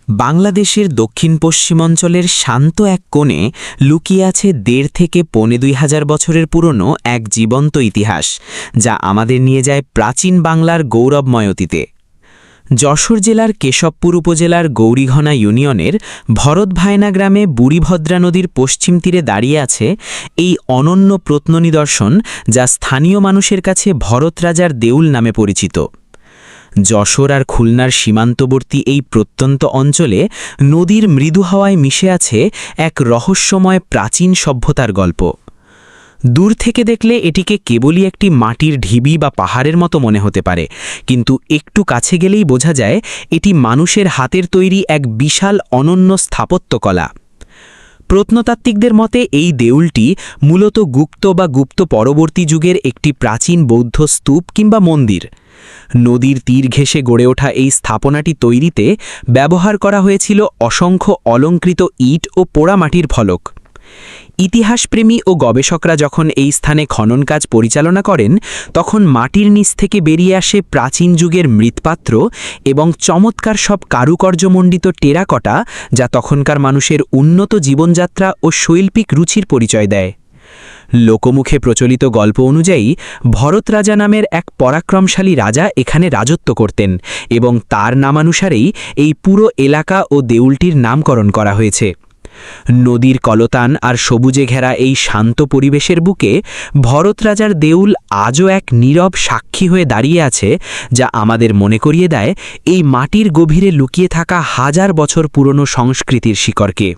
বাংলাদেশের দক্ষিণ পশ্চিমাঞ্চলের শান্ত এক কোণে লুকিয়ে আছে ১.৫ থেকে ২.৫ বছরের পুরনো এক জীবন্ত ইতিহাস, যা আমাদের নিয়ে যায় প্রাচীন বাংলার গৌরবময় অতীতে। যশোর জেলার কেশবপুর উপজেলার গৌরীঘনা ইউনিয়নের ভরতভায়না গ্রামে বুড়িভদ্রা নদীর পশ্চিম তীরে দাঁড়িয়ে আছে এই অনন্য প্রত্ননিদর্শন, যা স্থানীয় মানুষের কাছে ভরত রাজার দেউল নামে পরিচিত। যশোর আর খুলনার সীমান্তবর্তী এই প্রত্যন্ত অঞ্চলে নদীর মৃদু হাওয়ায় মিশে আছে এক রহস্যময় প্রাচীন সভ্যতার গল্প। দূর থেকে দেখলে এটিকে কেবলই একটি মাটির ঢিবি বা পাহাড়ের মতো মনে হতে পারে, কিন্তু একটু কাছে গেলেই বোঝা যায় এটি মানুষের হাতের তৈরি এক বিশাল অনন্য স্থাপত্যকলা। প্রত্নতাত্ত্বিকদের মতে এই দেউলটি মূলত গুপ্ত বা গুপ্ত পরবর্তী যুগের একটি প্রাচীন বৌদ্ধ স্তূপ কিংবা মন্দির। নদীর তীর ঘেঁষে গড়ে ওঠা এই স্থাপনাটি তৈরিতে ব্যবহার করা হয়েছিল অসংখ্য অলঙ্কৃত ইট ও পোড়ামাটির ফলক। ইতিহাসপ্রেমী ও গবেষকরা যখন এই স্থানে খনন কাজ পরিচালনা করেন, তখন মাটির নিচ থেকে বেরিয়ে আসে প্রাচীন যুগের মৃৎপাত্র এবং চমৎকার সব কারুকার্যমণ্ডিত টেরাকটা, যা তখনকার মানুষের উন্নত জীবনযাত্রা ও শৈল্পিক রুচির পরিচয় দেয়। লোকমুখে প্রচলিত গল্প অনুযায়ী ভরত রাজা নামের এক পরাক্রমশালী রাজা এখানে রাজত্ব করতেন এবং তার নামানুসারেই এই পুরো এলাকা ও দেউলটির নামকরণ করা হয়েছে। নদীর কলতান আর সবুজে ঘেরা এই শান্ত পরিবেশের বুকে ভরত রাজার দেউল আজও এক নীরব সাক্ষী হয়ে দাঁড়িয়ে আছে, যা আমাদের মনে করিয়ে দেয় এই মাটির গভীরে লুকিয়ে থাকা হাজার বছর পুরনো সংস্কৃতির শিকড়কে।